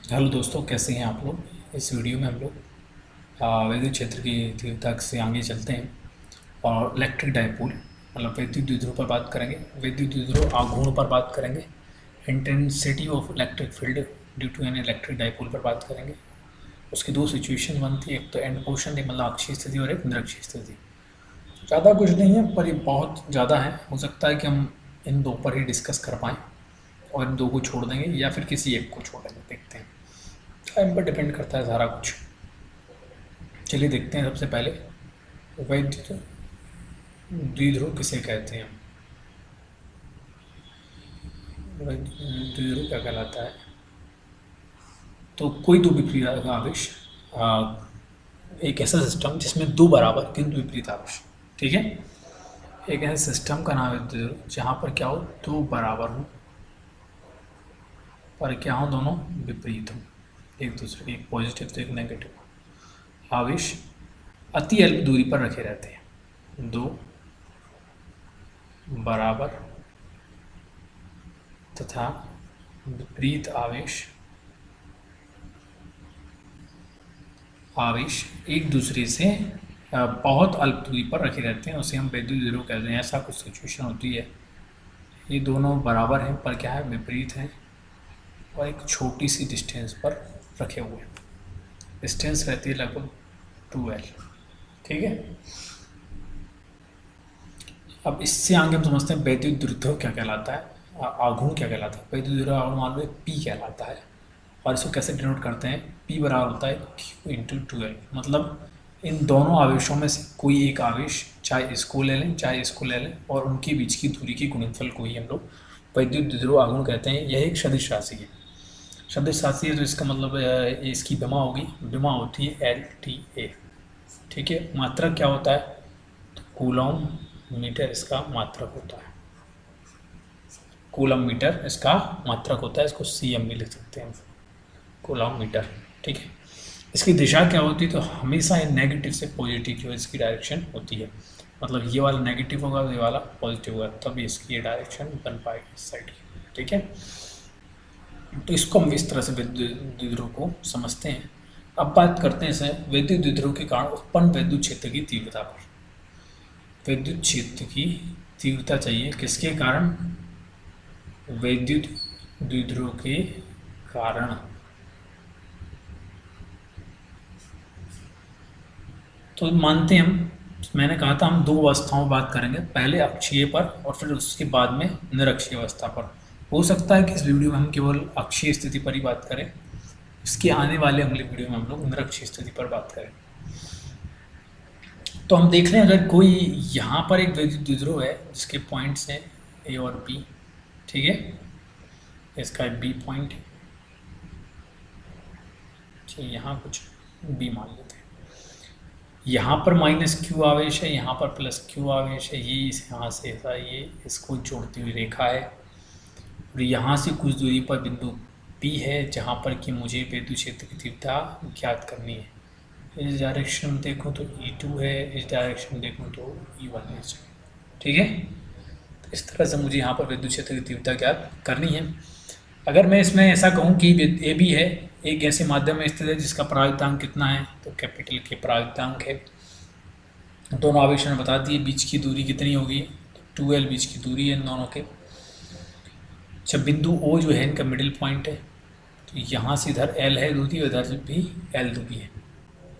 Hello दोस्तों, कैसे हैं आप लोग। इस वीडियो में हम लोग वैद्युत क्षेत्र की तीव्रता से आगे चलते हैं और इलेक्ट्रिक डाइपोल मतलब वैद्युत द्विध्रुव पर बात करेंगे। वैद्युत द्विध्रुव आघूर्ण पर बात करेंगे। Intensity of electric field due to an electric dipole पर बात करेंगे। उसकी दो सिचुएशन बनती है, एक तो एंड पोर्शन एक मतलब अक्षीय स्थिति और एक निरक्षीय स्थिति। ज़्यादा कुछ नहीं है पर ये बहुत ज़्यादा है। हो सकता है कि हम इन दो पर ही डिस्कस कर पाएँ और इन दो को छोड़ देंगे या फिर किसी एक को छोड़ देंगे, देखते हैं। टाइम पर डिपेंड करता है सारा कुछ। चलिए देखते हैं। सबसे पहले वैद्युत द्विध्रुव किसे कहते हैं। वैद्युत द्विध्रुव क्या कहलाता है? तो कोई दो विपरीत आवेश, एक ऐसा सिस्टम जिसमें दो बराबर किंतु विपरीत आवेश, ठीक है। एक ऐसा सिस्टम का नाम है द्विध्रुव जहाँ पर क्या हो, दो बराबर हो पर क्या हो, दोनों विपरीत हो एक दूसरे के, एक पॉजिटिव तो एक नेगेटिव। आवेश अति अल्प दूरी पर रखे रहते हैं, दो बराबर तथा विपरीत आवेश एक दूसरे से बहुत अल्प दूरी पर रखे रहते हैं, उसे हम वैद्युत द्विध्रुव कहते हैं। ऐसा कुछ सिचुएशन होती है, ये दोनों बराबर हैं पर क्या है, विपरीत हैं और एक छोटी सी डिस्टेंस पर रखे हुए हैं। डिस्टेंस रहती है लगभग 2L, ठीक है। अब इससे आगे हम समझते हैं वैद्युत द्विध्रुव क्या कहलाता है, आघूर्ण क्या कहलाता है। वैद्युत द्विध्रुव आघूर्ण मान लो P कहलाता है और इसको कैसे डिनोट करते हैं, P बराबर होता है Q/2L। मतलब इन दोनों आवेशों में से कोई एक आवेश, चाहे इसको ले लें चाहे इसको ले लें, और उनके बीच की दूरी के गुणनफल को ही हम लोग वैद्युत द्विध्रुव आघूर्ण कहते हैं। यह एक सदिश राशि है। सदिश राशि है तो इसका मतलब इसकी विमा होगी, विमा होती है LTA, ठीक है। मात्रक क्या होता है, तो कूलम मीटर इसका मात्रक होता है। कूलम मीटर इसका मात्रक होता है, इसको CM भी लिख सकते हैं, कूलम मीटर, ठीक है। इसकी दिशा क्या होती है, तो हमेशा ये नेगेटिव से पॉजिटिव की इसकी डायरेक्शन होती है। मतलब ये वाला नेगेटिव होगा, ये वाला पॉजिटिव होगा, तब इसकी ये डायरेक्शन बन पाएगी इस साइड की, ठीक है। तो इसको हम इस तरह से वैद्युत द्विध्रुव को समझते हैं। अब बात करते हैं इसे वैद्युत द्विध्रुव के कारण उत्पन्न वैद्युत क्षेत्र की तीव्रता पर। वैद्युत क्षेत्र की तीव्रता चाहिए किसके कारण, वैद्युत द्विध्रुव के कारण। तो मानते हैं हम, मैंने कहा था हम दो अवस्थाओं बात करेंगे, पहले अक्षीय पर और फिर उसके बाद में निरक्षीय अवस्था पर। हो सकता है कि इस वीडियो में हम केवल अक्षीय स्थिति पर ही बात करें, इसके आने वाले अगले वीडियो में हम लोग निरक्षीय स्थिति पर बात करें। तो हम देख लें, अगर कोई यहाँ पर एक वैद्युत द्विध्रुव है जिसके पॉइंट्स हैं A और B, ठीक है, इसका B पॉइंट है, ठीक, यहाँ कुछ B मान लेते हैं। यहाँ पर -Q आवेश है, यहाँ पर +Q आवेश है, ये इस यहाँ से ऐसा ये इसको जोड़ती हुई रेखा है, और यहाँ से कुछ दूरी पर बिंदु P है जहाँ पर कि मुझे वैद्युत क्षेत्र की तीव्रता ज्ञात करनी है। इस डायरेक्शन में देखूँ तो E2 है, इस डायरेक्शन में देखूँ तो E1 है, ठीक है। तो इस तरह से मुझे यहाँ पर वैद्युत क्षेत्र की तीव्रता ज्ञात करनी है। अगर मैं इसमें ऐसा कहूँ कि AB है, एक ऐसे माध्यम में स्थित है जिसका परावितांक कितना है, तो कैपिटल K परावितांक है। दोनों आवेश ने बता दिए, बीच की दूरी कितनी होगी, तो 2L बीच की दूरी है इन दोनों के। जब बिंदु O जो है इनका मिडिल पॉइंट है, तो यहाँ से इधर L है दूरी और इधर भी L दूरी है,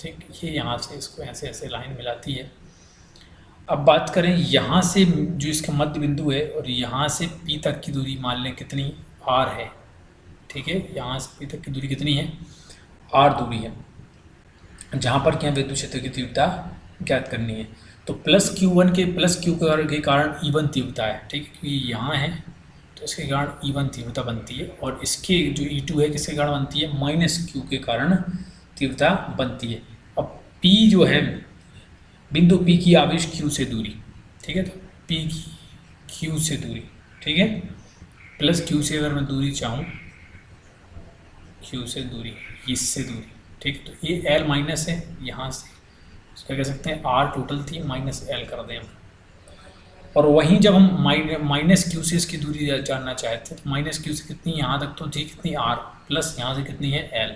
ठीक। ये यहाँ से इसको ऐसे ऐसे लाइन मिलाती है। अब बात करें यहाँ से जो इसका मध्य बिंदु है और यहाँ से P तक की दूरी मान लें कितनी, R है, ठीक है। यहाँ से P तक की दूरी कितनी है, R दूरी है, जहाँ पर क्या वैद्युत क्षेत्र की तीव्रता ज्ञात करनी है। तो +Q1 के +Q के कारण E1 तीव्रता है, ठीक है, क्योंकि यहाँ है तो इसके कारण E1 तीव्रता बनती है, और इसके जो E2 है किसके कारण बनती है, -Q के कारण तीव्रता बनती है। अब P जो है बिंदु P की आवेश Q से दूरी, ठीक है, तो P की Q से दूरी, ठीक है, +Q से अगर मैं दूरी चाहूँ, Q से दूरी, इससे दूरी, ठीक। तो ये L माइनस है, यहाँ से इसका कह सकते हैं R टोटल थी, -L कर दें हम। और वहीं जब हम -Q से इसकी दूरी जानना चाहते हैं, तो -Q से कितनी यहाँ तक तो थी, कितनी R, प्लस यहाँ से कितनी है L,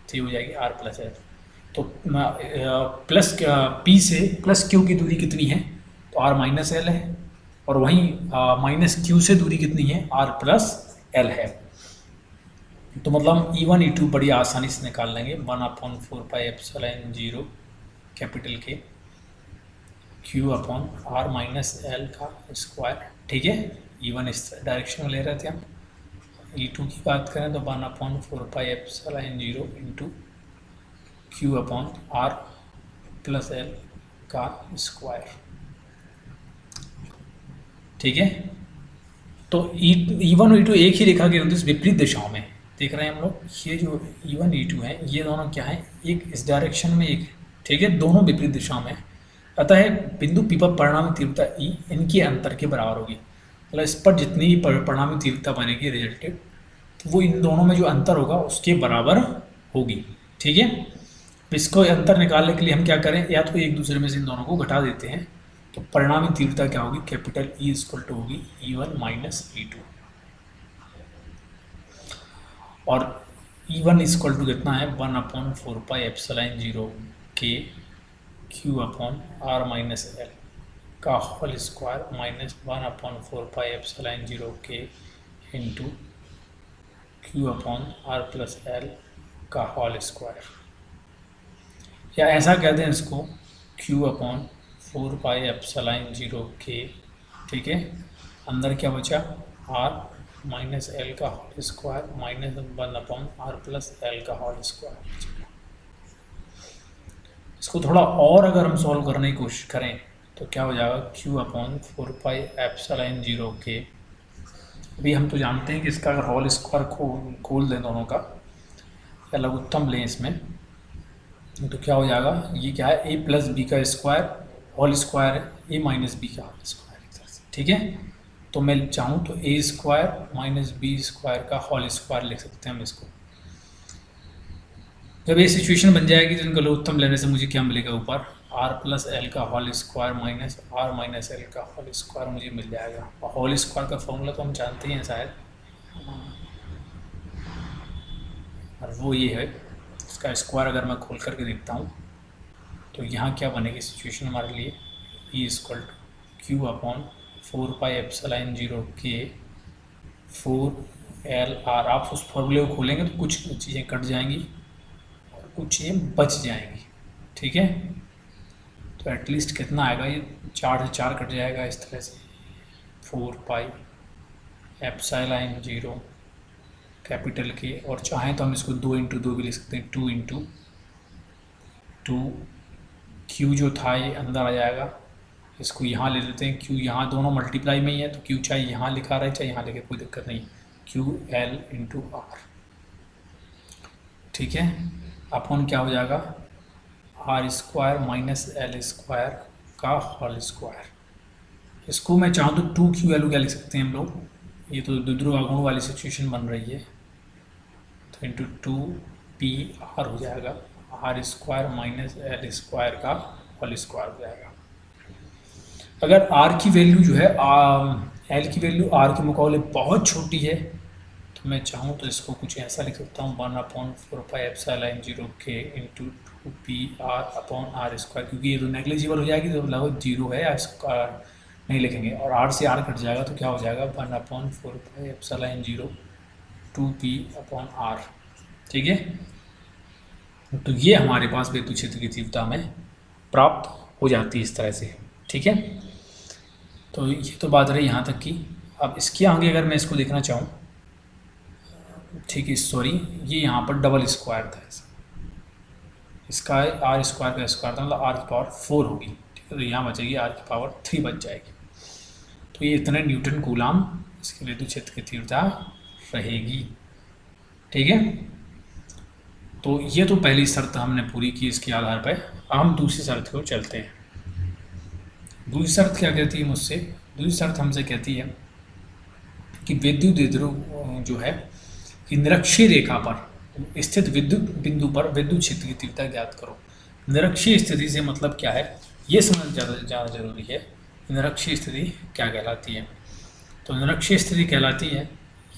तो ये हो जाएगी R प्लस L। तो प्लस P से प्लस Q की दूरी कितनी है, तो R माइनस L है, और वहीं माइनस Q से दूरी कितनी है, R प्लस L है। तो मतलब E1 E2 बड़ी आसानी से निकाल लेंगे, 1/4πε0 कैपिटल के Q upon R minus L का स्क्वायर। ठीक है, E1 इस डायरेक्शन में ले रहे थे हम। E2 की बात करें तो 1/4πε0 into Q upon R plus L का स्क्वायर। ठीक है, तो E1 और E2 एक ही रेखा के विपरीत दिशाओं में देख रहे हैं हम लोग। ये जो E1 E2 है, ये दोनों क्या है, एक इस डायरेक्शन में, एक, ठीक है, दोनों विपरीत दिशाओं में। अतः बिंदु P पर परिणामी तीव्रता E इनके अंतर के बराबर होगी। मतलब इस पर जितनी भी परिणामी तीव्रता बनेगी रिजल्टेड, तो वो इन दोनों में जो अंतर होगा उसके बराबर होगी। ठीक है, इसको अंतर निकालने के लिए हम क्या करें, या तो एक दूसरे में से इन दोनों को घटा देते हैं, तो परिणामी तीव्रता क्या होगी, कैपिटल E इक्वल टू होगी E1 माइनस E2, और E1 इक्वल टू कितना है, 1/4πε0 के Q upon R minus L का होल स्क्वायर माइनस 1/4πε0 के into Q upon R plus L का होल स्क्वायर, या ऐसा कहते हैं इसको Q अपॉन 4πε0 के। ठीक है, अंदर क्या बचा, R माइनस L का whole square minus 1/R plus L का होल स्क्वायर। इसको थोड़ा और अगर हम सॉल्व करने की कोशिश करें तो क्या हो जाएगा, Q अपॉन 4πε0 के। अभी हम तो जानते हैं कि इसका अगर होल स्क्वायर खोल दें दोनों का, या लघुत्तम लें इसमें, तो क्या हो जाएगा, ये क्या है, a प्लस बी का स्क्वायर होल स्क्वायर है, a माइनस बी का होल स्क्वायर एक तरह से। ठीक है, तो मैं चाहूँ तो a square minus B square का होल स्क्वायर लिख सकते हैं हम इसको। जब ये सिचुएशन बन जाएगी तो इनका लघुत्तम लेने से मुझे क्या मिलेगा, ऊपर R प्लस L का whole square minus R minus L का होल स्क्वायर मुझे मिल जाएगा। और होल स्क्वायर का फॉर्मूला तो हम जानते हैं शायद, और वो ये है, इसका स्क्वायर अगर मैं खोल करके देखता हूँ तो यहाँ क्या बनेगी सिचुएशन हमारे लिए, E equal to Q upon 4πε0 के 4LR। आप उस फॉर्मूले को खोलेंगे तो कुछ चीज़ें कट जाएंगी और कुछ चीज़ें बच जाएंगी। ठीक है, तो एटलीस्ट कितना आएगा, ये 4 से 4 कट जाएगा इस तरह से, 4πε0 कैपिटल के, और चाहें तो हम इसको 2 इंटू 2 भी लिख सकते हैं, 2 इंटू 2। Q जो था ये अंदर आ जाएगा, इसको यहाँ ले लेते हैं, Q यहाँ दोनों मल्टीप्लाई में ही है, तो Q चाहे यहाँ लिखा रहे चाहे यहाँ लिखे, कोई दिक्कत नहीं, QL इंटू R। ठीक है, अपॉन क्या हो जाएगा, R square minus L square का होल स्क्वायर। इसको मैं चाहूँ तो 2QL क्या लिख सकते हैं हम लोग, ये तो द्विध्रुव आघूर्ण वाली सिचुएशन बन रही है, तो इंटू 2PR हो जाएगा, R square minus L square का होल स्क्वायर हो जाएगा। अगर R की वैल्यू जो है, L की वैल्यू R के मुकाबले बहुत छोटी है, तो मैं चाहूँ तो इसको कुछ ऐसा लिख सकता हूँ, 1/4πε0 के into 2PR upon R square, क्योंकि ये तो नेग्लिजिबल हो जाएगी, तो लगभग 0 है, इसका नहीं लिखेंगे, और R से R कट जाएगा तो क्या हो जाएगा, 1/4πε0 2P अपॉन R। ठीक है, तो ये हमारे पास विद्युत क्षेत्र की तीव्रता में प्राप्त हो जाती है इस तरह से। ठीक है, तो ये तो बात रही यहाँ तक की। अब इसके आगे अगर मैं इसको देखना चाहूँ, ठीक है, सॉरी, ये यहाँ पर डबल स्क्वायर था, इसका R स्क्वायर का स्क्वायर था, मतलब R की पावर 4 होगी। ठीक है, तो यहाँ बचेगी R की पावर 3 बच जाएगी, तो ये इतने न्यूटन कूलाम इसके विद्युत क्षेत्र की तीव्रता रहेगी। ठीक है, तो ये तो पहली शर्त हमने पूरी की इसके आधार पर। अब हम दूसरी शर्त को चलते हैं। दूसरी शर्त क्या कहती है मुझसे, दूसरी शर्त हमसे कहती है कि विद्युत द्विध्रुव जो है कि निरक्षीय रेखा पर स्थित विद्युत बिंदु पर विद्युत क्षेत्र की तीव्रता ज्ञात करो। निरक्षीय स्थिति से मतलब क्या है, ये समझ ज़्यादा जरूरी है। निरक्षीय स्थिति क्या कहलाती है, तो निरक्षीय स्थिति कहलाती है,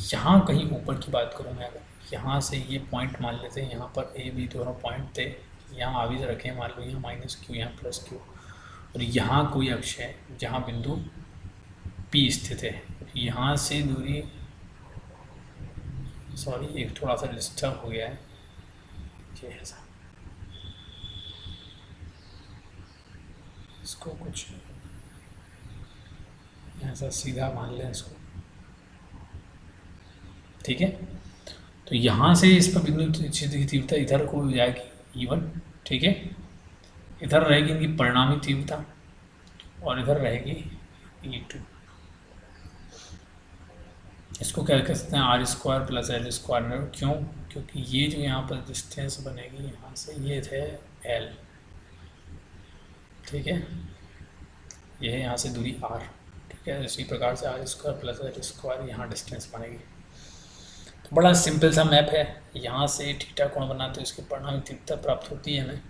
यहाँ कहीं ऊपर की बात करूँ मैं, अगर यहाँ से ये पॉइंट मान लेते हैं, यहाँ पर ए बी दोनों पॉइंट थे, यहाँ आगे रखें, मान लो यहाँ माइनस क्यू, यहाँ प्लस क्यू, और यहाँ कोई अक्ष है जहाँ बिंदु पी स्थित है। यहाँ से दूरी, सॉरी एक थोड़ा सा डिस्टर्ब हो गया है, ये ऐसा, इसको कुछ ऐसा सीधा मान लें इसको, ठीक है। तो यहाँ से इस पर बिंदु की तीव्रता इधर को हो जाएगी E1, ठीक है, इधर रहेगी इनकी परिणामी तीव्रता और इधर रहेगी E2। इसको क्या कह सकते हैं, R square plus L square. क्यों? क्योंकि ये जो यहाँ पर डिस्टेंस बनेगी यहाँ से, ये थे एल, ठीक है, ये है यहाँ से दूरी आर, ठीक है। इसी प्रकार से R square plus L square यहाँ डिस्टेंस बनेगी। तो बड़ा सिंपल सा मैप है, यहाँ से थीटा कोण बना तो इसकी परिणामी तीव्रता प्राप्त होती है हमें,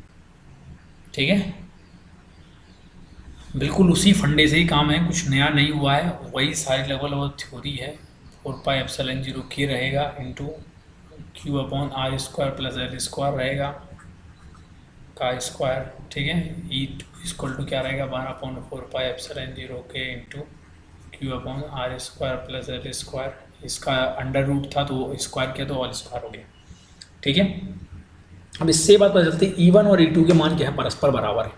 ठीक है। बिल्कुल उसी फंडे से ही काम है, कुछ नया नहीं हुआ है, वही सारी लेवल और थ्योरी है। 4πε0 k रहेगा into Q upon R square plus L square रहेगा का स्क्वायर, ठीक है। E2 इक्वल टू क्या रहेगा, 1/4πε0 k into Q upon R square plus L square, इसका अंडर रूट था तो स्क्वायर किया तो ऑल स्क्वायर हो गया, ठीक है। अब इससे बात पता चलती है E1 और E2 के मान क्या है, परस्पर बराबर है।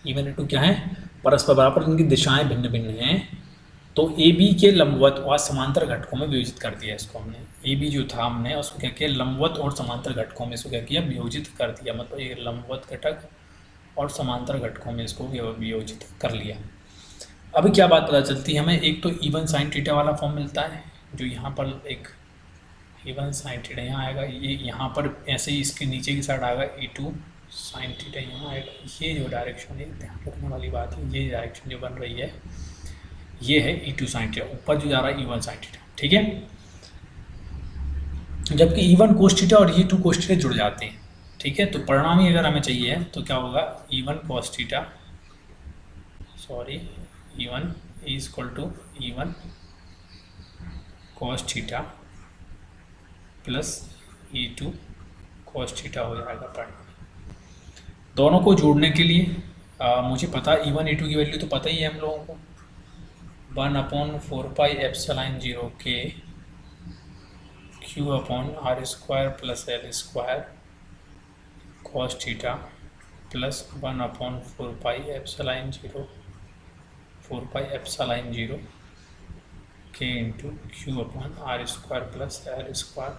E1 E2 क्या है, परस्पर बराबर, उनकी दिशाएं भिन्न भिन्न हैं। तो ए बी के लंबवत और समांतर घटकों में वियोजित कर दिया इसको हमने। ए बी जो था हमने उसको क्या किया, लंबवत और समांतर घटकों में इसको क्या किया, वियोजित कर दिया। मतलब ये लंबवत घटक और समांतर घटकों में इसको वियोजित कर लिया। अभी क्या बात पता चलती है हमें, एक तो E1 sin थीटा वाला फॉर्म मिलता है, जो यहाँ पर एक E1 sin थीटा यहाँ आएगा, ये यहाँ पर ऐसे ही इसके नीचे की साइड आएगा E2 sin थीटा यहाँ आएगा। ये जो डायरेक्शन है, ध्यान रखने वाली बात है, ये डायरेक्शन जो बन रही है ये है E2 sin थीटा, ऊपर जो जा रहा है E1 sin थीटा, ठीक है। जबकि E1 cos थीटा और E2 cos थीटा जुड़ जाते हैं, ठीक है। तो परिणामी अगर हमें चाहिए तो क्या होगा, E1 cos theta, sorry E1 is equal to E1 cos theta plus E2 cos theta हो जाएगा परिणामी। दोनों को जोड़ने के लिए मुझे पता E1 E2 की वैल्यू तो पता ही है हम लोगों को, 1/4πε0 k q upon R square plus L square cos theta plus 1/4πε0 k into Q upon R square plus L square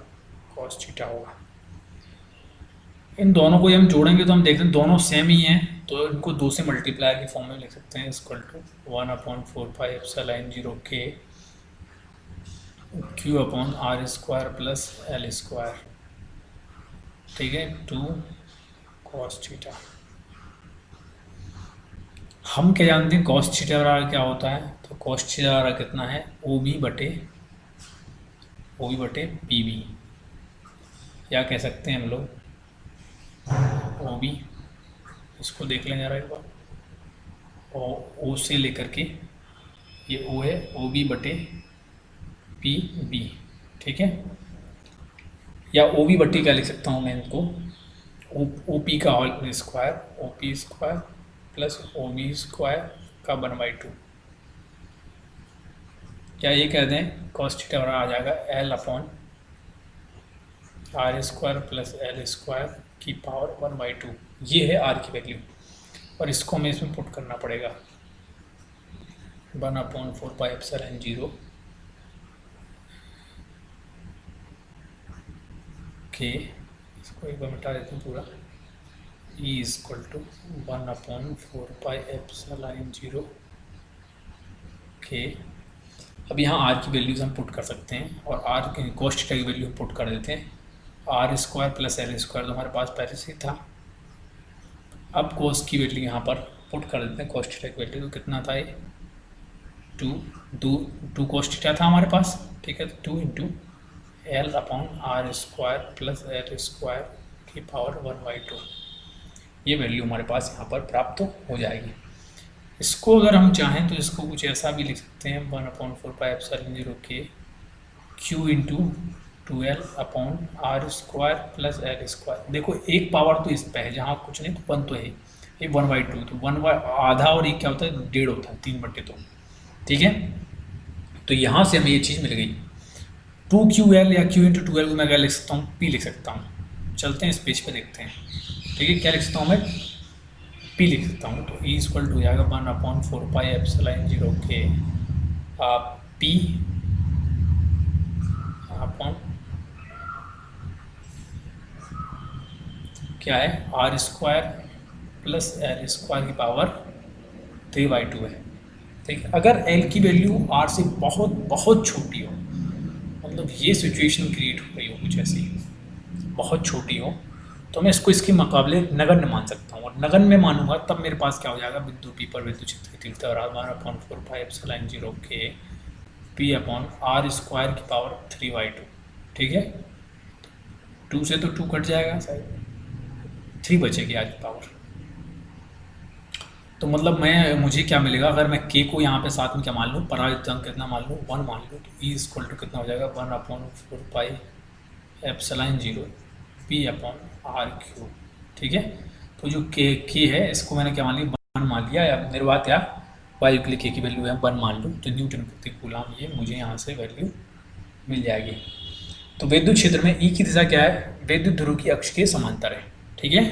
cos theta होगा। इन दोनों को हम जोड़ेंगे तो हम देखते हैं दोनों सेम ही हैं, तो इनको 2 से मल्टीप्लाई के फॉर्म में लिख सकते हैं, equal to 1/4πε0 k Q upon R square plus L square, ठीक है, 2 कॉस थीटा। हम क्या जानते हैं कॉस थीटा बराबर क्या होता है, तो कॉस थीटा बराबर कितना है, ओ बी बटे पी बी, या कह सकते हैं हम लोग ओ बी, इसको देख लें जरा एक बार, ओ से लेकर के ये ओ है, ओ बी बटे पी बी, ठीक है। या ओ बी बटे क्या लिख सकता हूँ मैं इनको, ओ पी का whole square, O P square plus O B square का 1/2, क्या ये कह दें कॉस थीटा आ जाएगा L upon R square plus L square की पावर 1/2, ये है आर की वैल्यू, और इसको हमें इसमें पुट करना पड़ेगा 1/4πε0 के, इसको एक बार मिटा देते हैं पूरा, E इक्वल टू 1/4πε0 के। अब यहाँ आर की वैल्यूज हम पुट कर सकते हैं, और आर के कॉस थीटा की वैल्यू पुट कर देते हैं, R square plus L square तो हमारे पास पहले से था। अब कॉस की वैल्यू यहाँ पर पुट कर देते हैं, कॉस थीटा की वैल्यू तो कितना था, ये 2 कॉस थीटा था हमारे पास, ठीक है। तो 2 into L upon R square plus L square की पावर 1/2, ये वैल्यू हमारे पास यहाँ पर प्राप्त हो जाएगी। इसको अगर हम चाहें तो इसको कुछ ऐसा भी लिख सकते हैं, 1/4πε0 के Q into 12/r² plus l²। देखो एक पावर तो इस पे है, जहाँ कुछ नहीं तो 1 तो है, ये 1/2, तो 1/आधा और एक क्या होता है 1.5 होता है, 3/2। ठीक है, तो यहाँ से हमें ये चीज़ मिल गई। 2QL या Q×2L को मैं क्या लिख सकता हूँ, P लिख सकता हूँ। चलते हैं इस पेज पे देखते हैं। ठीक है, क्या लिख सकता हूँ मैं, P लिख सकता हूँ। तो E इक्वल टू हो जाएगा 1/4πε0K P अपॉन क्या है r² प्लस l² की पावर 3/2 है। ठीक है, अगर l की वैल्यू r से बहुत बहुत छोटी हो, मतलब ये सिचुएशन क्रिएट हो रही हो कुछ ऐसी बहुत छोटी हो, तो मैं इसको इसके मुकाबले नगण्य मान सकता हूँ, और नगण्य में मानूंगा तब मेरे पास क्या हो जाएगा, बिंदु P पर विद्युत क्षेत्र की तीव्रता बराबर 1/4πε0K P अपॉन r² की पावर 3/2। ठीक है, 2 से तो 2 कट जाएगा, शायद 3 बचेगी आज पावर। तो मतलब मुझे क्या मिलेगा, अगर मैं k को यहाँ पे साथ में क्या मान लूँ, पराजित अंक कितना मान लूँ, 1 मान लूँ, तो E इक्वल टू कितना हो जाएगा 1/4πε0 P अपॉन r³। ठीक है, तो जो k है इसको मैंने क्या मान लिया, 1 मान लिया, या निर्वात या वायु के लिए k की वैल्यू है 1 मान लूँ, तो न्यूटन प्रति कूलम ये मुझे यहाँ से वैल्यू मिल जाएगी। तो विद्युत क्षेत्र में E की दिशा क्या है, विद्युत ध्रुव की अक्ष के समांतर है। ठीक है,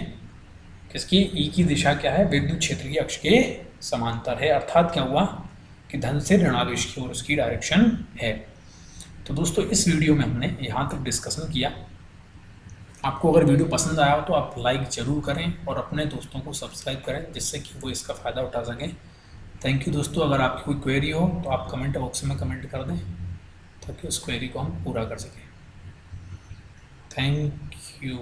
किसकी, E की दिशा क्या है, विद्युत क्षेत्र की अक्ष के समांतर है, अर्थात क्या हुआ कि धन से ऋणावेश की ओर उसकी डायरेक्शन है। तो दोस्तों इस वीडियो में हमने यहाँ तक डिस्कशन किया। आपको अगर वीडियो पसंद आया हो तो आप लाइक ज़रूर करें और अपने दोस्तों को सब्सक्राइब करें, जिससे कि वो इसका फ़ायदा उठा सकें। थैंक यू दोस्तों। अगर आपकी कोई क्वेरी हो तो आप कमेंट बॉक्स में कमेंट कर दें, ताकि उस क्वेरी को हम पूरा कर सकें। Thank you.